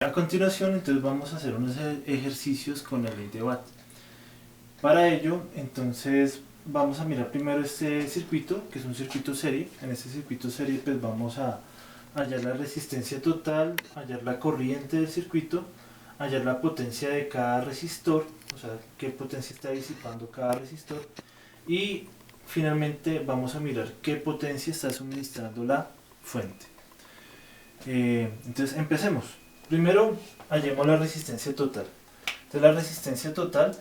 A continuación, entonces vamos a hacer unos ejercicios con la ley de Watt. Para ello, entonces vamos a mirar primero este circuito, que es un circuito serie. En este circuito serie pues vamos a hallar la resistencia total, hallar la corriente del circuito, hallar la potencia de cada resistor, o sea, qué potencia está disipando cada resistor, y finalmente vamos a mirar qué potencia está suministrando la fuente. Entonces empecemos. Primero hallemos la resistencia total. Entonces la resistencia total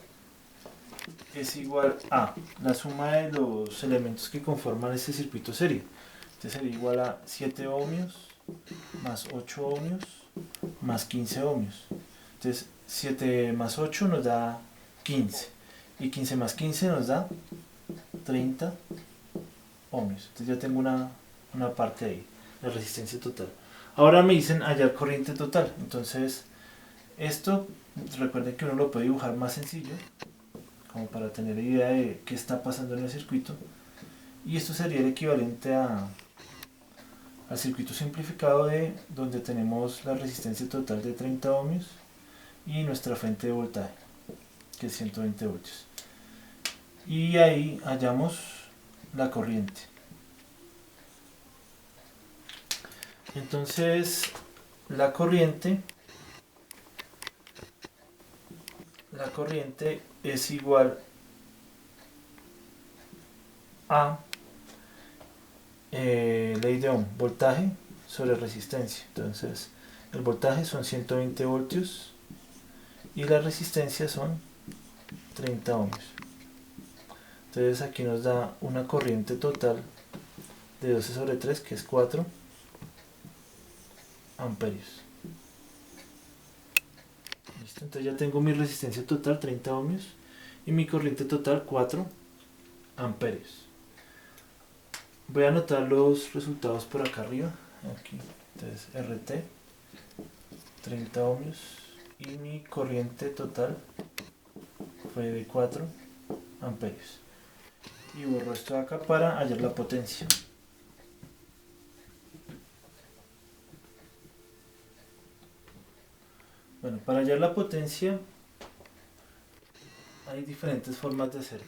es igual a la suma de los elementos que conforman este circuito serie. Entonces sería igual a 7 ohmios más 8 ohmios más 15 ohmios. Entonces 7 más 8 nos da 15 y 15 más 15 nos da 30 ohmios. Entonces ya tengo una parte ahí, la resistencia total. Ahora me dicen hallar corriente total. Entonces esto, recuerden que uno lo puede dibujar más sencillo, como para tener idea de qué está pasando en el circuito. Y esto sería el equivalente al circuito simplificado de donde tenemos la resistencia total de 30 ohmios y nuestra fuente de voltaje, que es 120 voltios. Y ahí hallamos la corriente. Entonces la corriente es igual a ley de Ohm, voltaje sobre resistencia. Entonces el voltaje son 120 voltios y la resistencia son 30 ohmios. Entonces aquí nos da una corriente total de 12 sobre 3, que es 4 amperios. ¿Listo? Entonces ya tengo mi resistencia total 30 ohmios y mi corriente total 4 amperios. Voy a anotar los resultados por acá arriba. Aquí. Entonces RT 30 ohmios y mi corriente total fue de 4 amperios. Y borro esto de acá para hallar la potencia. Bueno, para hallar la potencia hay diferentes formas de hacerlo.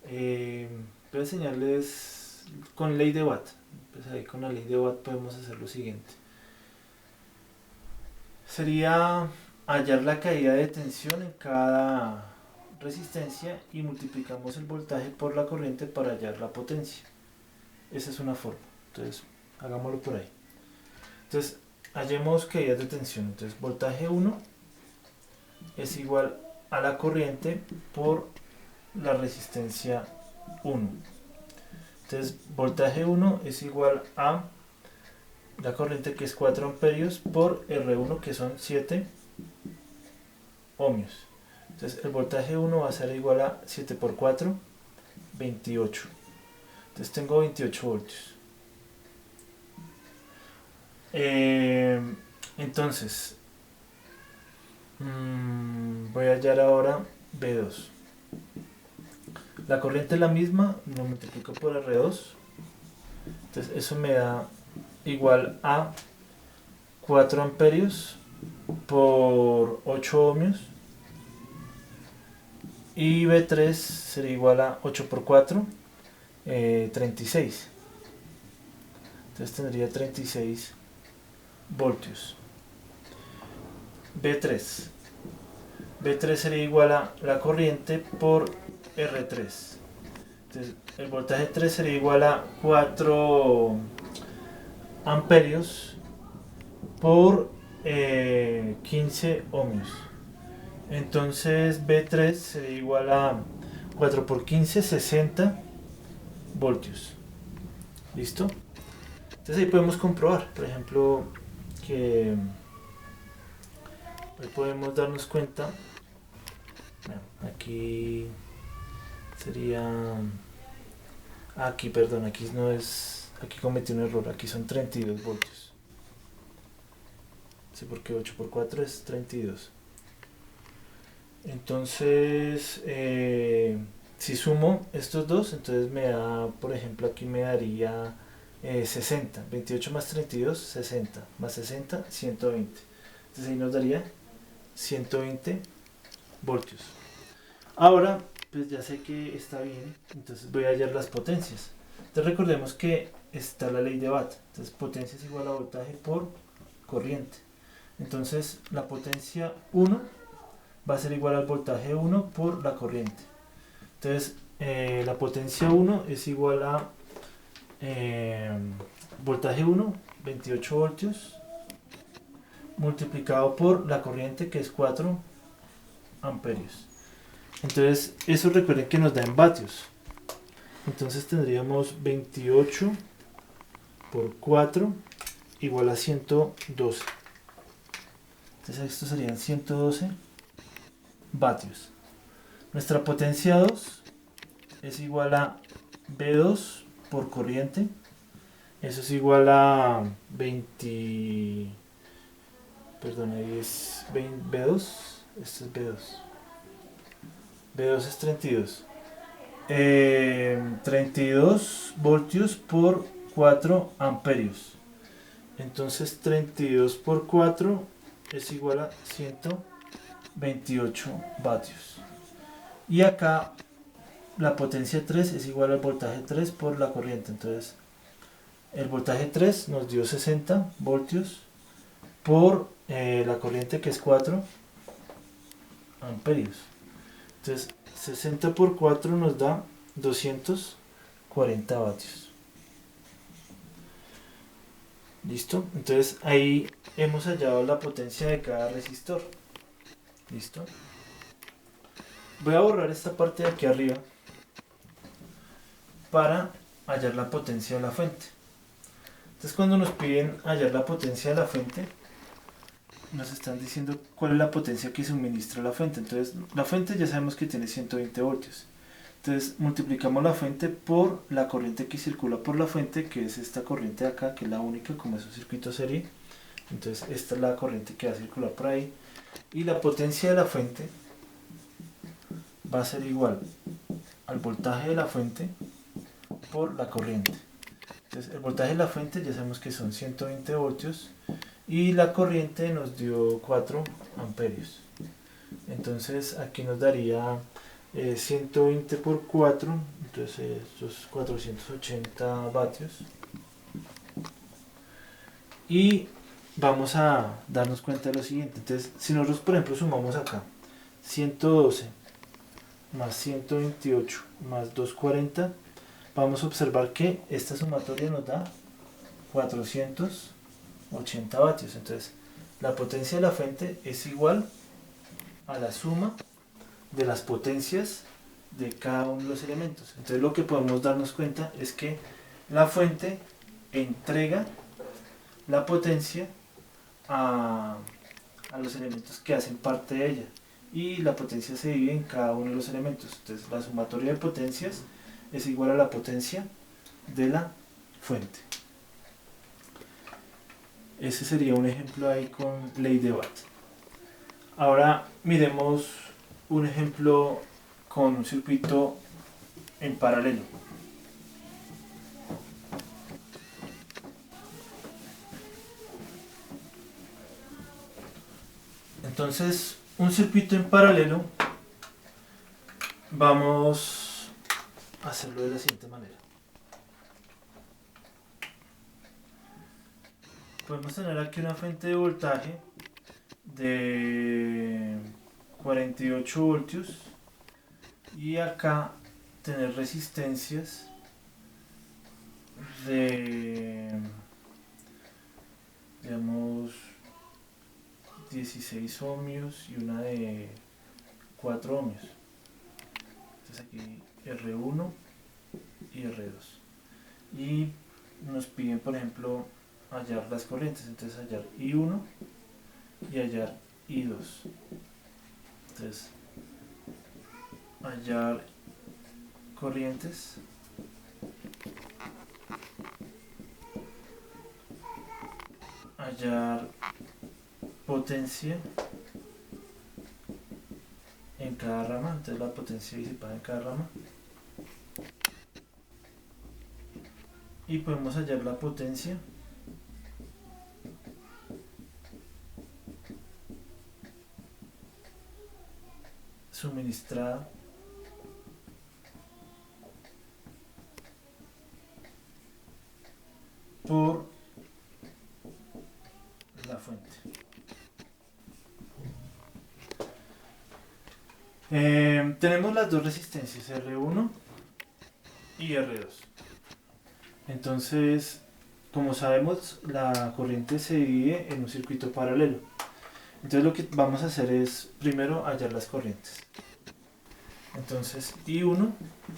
Voy a enseñarles con ley de Watt. Pues ahí con la ley de Watt podemos hacer lo siguiente. Sería hallar la caída de tensión en cada resistencia y multiplicamos el voltaje por la corriente para hallar la potencia. Esa es una forma. Entonces, hagámoslo por ahí. Entonces, hallemos caídas de tensión. Entonces, voltaje 1 es igual a la corriente por la resistencia 1. Entonces, voltaje 1 es igual a la corriente, que es 4 amperios, por R1, que son 7 ohmios. Entonces, el voltaje 1 va a ser igual a 7 por 4, 28. Entonces, tengo 28 voltios. Entonces, voy a hallar ahora B2. La corriente es la misma, lo multiplico por R2. Entonces, eso me da igual a 4 amperios por 8 ohmios. Y B3 sería igual a 8 por 4, 36. Entonces tendría 36 voltios. B3. B3 sería igual a la corriente por R3. Entonces, el voltaje 3 sería igual a 4 amperios por 15 ohmios. Entonces B3 sería igual a 4 por 15, 60 voltios. ¿Listo? Entonces ahí podemos comprobar, por ejemplo, que ahí podemos darnos cuenta. Bueno, aquí sería, aquí, perdón, aquí no es, aquí cometí un error, aquí son 32 voltios. Sí, porque 8 por 4 es 32. Entonces, si sumo estos dos, entonces me da, por ejemplo, aquí me daría 60. 28 más 32, 60. Más 60, 120. Entonces ahí nos daría 120 voltios. Ahora, pues ya sé que está bien, entonces voy a hallar las potencias. Entonces recordemos que está la ley de Watt. Entonces potencia es igual a voltaje por corriente. Entonces la potencia 1 va a ser igual al voltaje 1 por la corriente. Entonces la potencia 1 es igual a voltaje 1, 28 voltios, multiplicado por la corriente que es 4 amperios. Entonces eso recuerden que nos da en vatios. Entonces tendríamos 28 por 4 igual a 112. Entonces esto serían 112 vatios. Nuestra potencia 2 es igual a V2 por corriente. Eso es igual a 20. Perdón, ahí es V2. Esto es V2. V2 es 32. 32 voltios por 4 amperios. Entonces 32 por 4 es igual a 128 vatios. Y acá la potencia 3 es igual al voltaje 3 por la corriente. Entonces el voltaje 3 nos dio 60 voltios por la corriente que es 4 amperios. Entonces 60 por 4 nos da 240 vatios. ¿Listo? Entonces ahí hemos hallado la potencia de cada resistor. ¿Listo? Voy a borrar esta parte de aquí arriba para hallar la potencia de la fuente. Entonces cuando nos piden hallar la potencia de la fuente, nos están diciendo cuál es la potencia que suministra la fuente. Entonces la fuente ya sabemos que tiene 120 voltios. Entonces multiplicamos la fuente por la corriente que circula por la fuente, que es esta corriente de acá, que es la única, como es un circuito serie. Entonces esta es la corriente que va a circular por ahí. Y la potencia de la fuente va a ser igual al voltaje de la fuente por la corriente. Entonces el voltaje de la fuente ya sabemos que son 120 voltios y la corriente nos dio 4 amperios. Entonces aquí nos daría 120 por 4, entonces estos 480 vatios. Y vamos a darnos cuenta de lo siguiente. Entonces si nosotros por ejemplo sumamos acá 112 más 128 más 240, vamos a observar que esta sumatoria nos da 480 vatios. Entonces la potencia de la fuente es igual a la suma de las potencias de cada uno de los elementos. Entonces lo que podemos darnos cuenta es que la fuente entrega la potencia a los elementos que hacen parte de ella, y la potencia se divide en cada uno de los elementos. Entonces la sumatoria de potencias es igual a la potencia de la fuente. Ese sería un ejemplo ahí con ley de Watt. Ahora miremos un ejemplo con un circuito en paralelo. Entonces, un circuito en paralelo, vamos a hacerlo de la siguiente manera. Podemos tener aquí una fuente de voltaje de 48 voltios y acá tener resistencias de, digamos, 16 ohmios y una de 4 ohmios. Entonces aquí R1 y R2. Y nos piden, por ejemplo, hallar las corrientes. Entonces hallar I1 y hallar I2. Entonces hallar corrientes, hallar potencia en cada rama. Entonces la potencia disipada en cada rama, y podemos hallar la potencia suministrada por la fuente. Tenemos las dos resistencias, R1 y R2. Entonces, como sabemos, la corriente se divide en un circuito paralelo. Entonces lo que vamos a hacer es primero hallar las corrientes. Entonces I1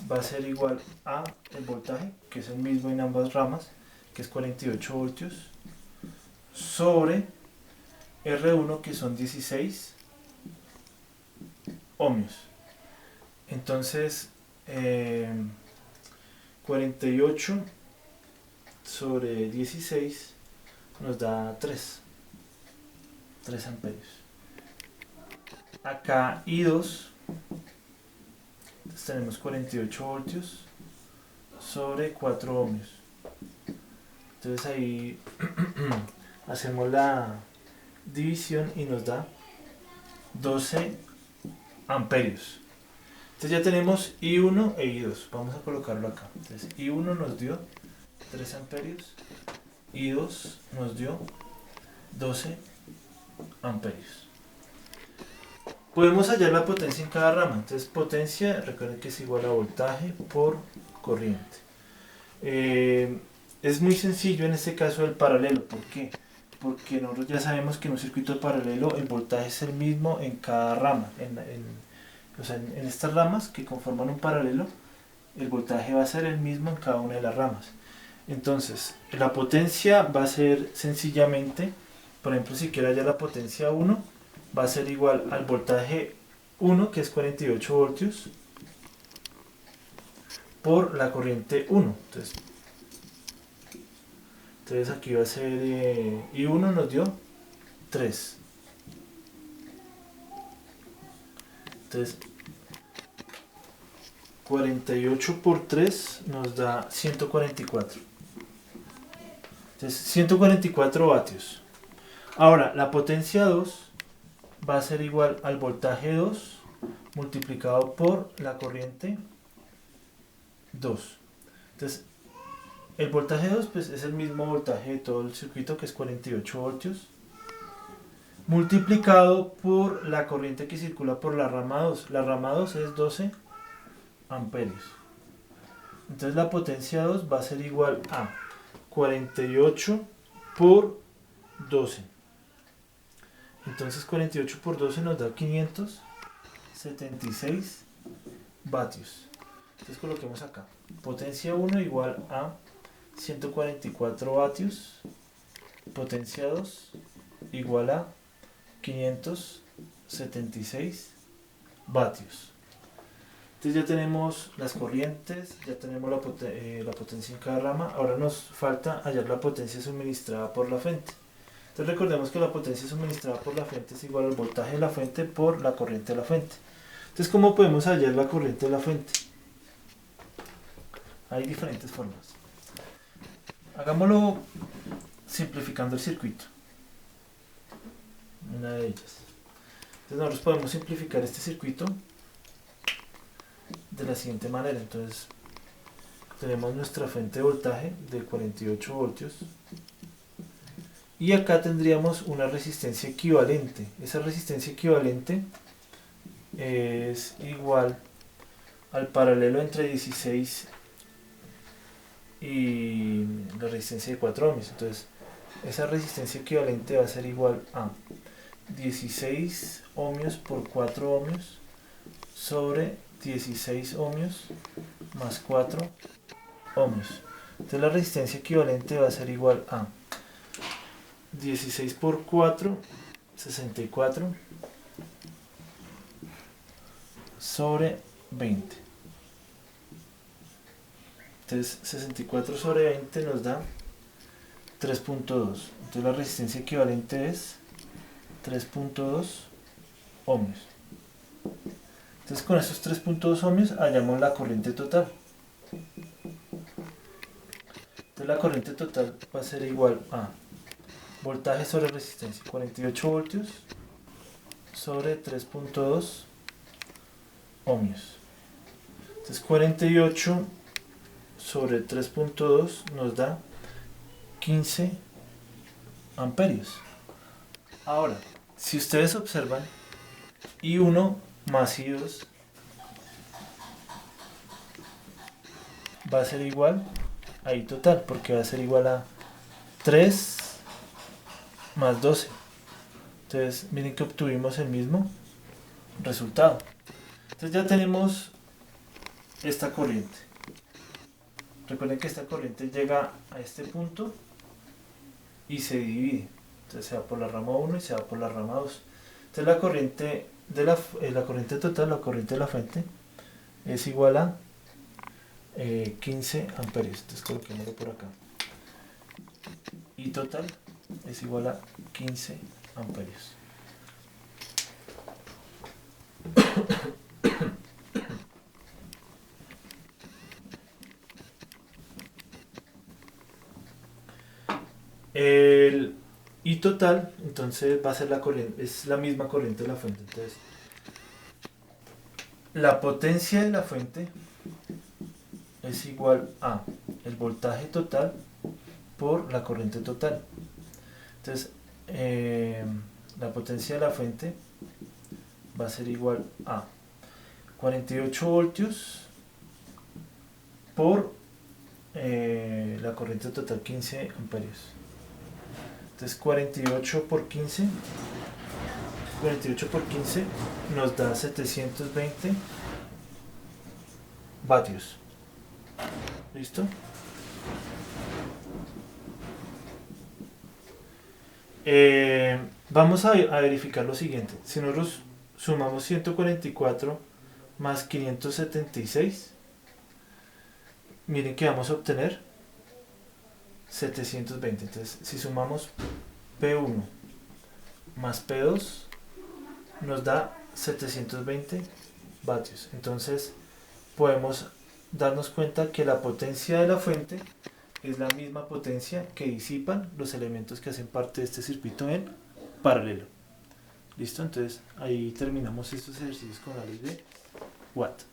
va a ser igual a el voltaje, que es el mismo en ambas ramas, que es 48 voltios, sobre R1, que son 16 ohmios. Entonces 48 sobre 16 nos da 3 amperios. Acá I2, entonces tenemos 48 voltios sobre 4 ohmios. Entonces ahí hacemos la división y nos da 12 amperios. Entonces ya tenemos I1 e I2. Vamos a colocarlo acá. Entonces I1 nos dio 3 amperios, I2 nos dio 12 amperios. Podemos hallar la potencia en cada rama. Entonces potencia, recuerden que es igual a voltaje por corriente. Es muy sencillo en este caso el paralelo. ¿Por qué? Porque nosotros ya sabemos que en un circuito paralelo el voltaje es el mismo en cada rama. O sea, en estas ramas que conforman un paralelo, el voltaje va a ser el mismo en cada una de las ramas. Entonces, la potencia va a ser sencillamente, por ejemplo, si quiero hallar la potencia 1, va a ser igual al voltaje 1, que es 48 voltios, por la corriente 1. Entonces aquí va a ser I1 nos dio 3. Entonces 48 por 3 nos da 144. Entonces 144 vatios. Ahora la potencia 2 va a ser igual al voltaje 2 multiplicado por la corriente 2. Entonces el voltaje 2 pues, es el mismo voltaje de todo el circuito, que es 48 voltios, multiplicado por la corriente que circula por la rama 2. La rama 2 es 12 amperios. Entonces la potencia 2 va a ser igual a 48 por 12. Entonces 48 por 12 nos da 576 vatios. Entonces coloquemos acá. Potencia 1 igual a 144 vatios. Potencia 2 igual a 576 vatios. Entonces ya tenemos las corrientes, ya tenemos la potencia en cada rama. Ahora nos falta hallar la potencia suministrada por la fuente. Entonces recordemos que la potencia suministrada por la fuente es igual al voltaje de la fuente por la corriente de la fuente. Entonces, ¿cómo podemos hallar la corriente de la fuente? Hay diferentes formas. Hagámoslo simplificando el circuito. Una de ellas. Entonces nosotros podemos simplificar este circuito de la siguiente manera. Entonces tenemos nuestra fuente de voltaje de 48 voltios y acá tendríamos una resistencia equivalente. Esa resistencia equivalente es igual al paralelo entre 16 y la resistencia de 4 ohms. Entonces esa resistencia equivalente va a ser igual a 16 ohmios por 4 ohmios sobre 16 ohmios más 4 ohmios. Entonces la resistencia equivalente va a ser igual a 16 por 4, 64 sobre 20. Entonces 64 sobre 20 nos da 3.2. Entonces la resistencia equivalente es 3.2 ohmios. Entonces con esos 3.2 ohmios hallamos la corriente total. Entonces la corriente total va a ser igual a voltaje sobre resistencia, 48 voltios sobre 3.2 ohmios. Entonces 48 sobre 3.2 nos da 15 amperios. Ahora, si ustedes observan, I1 más I2 va a ser igual a I total, porque va a ser igual a 3 más 12. Entonces, miren que obtuvimos el mismo resultado. Entonces ya tenemos esta corriente. Recuerden que esta corriente llega a este punto y se divide. Entonces se va por la rama 1 y se va por la rama 2. Entonces la corriente la corriente total, la corriente de la fuente, es igual a 15 amperios. Entonces coloquémoslo por acá. Y total es igual a 15 amperios. El I total, entonces va a ser la corriente, es la misma corriente de la fuente. Entonces, la potencia de la fuente es igual a el voltaje total por la corriente total. Entonces, la potencia de la fuente va a ser igual a 48 voltios por la corriente total 15 amperios. Entonces 48 por 15 nos da 720 vatios. ¿Listo? Vamos a verificar lo siguiente. Si nosotros sumamos 144 más 576, miren que vamos a obtener 720. Entonces, si sumamos P1 más P2, nos da 720 vatios. Entonces, podemos darnos cuenta que la potencia de la fuente es la misma potencia que disipan los elementos que hacen parte de este circuito en paralelo. ¿Listo? Entonces, ahí terminamos estos ejercicios con la ley de Watt.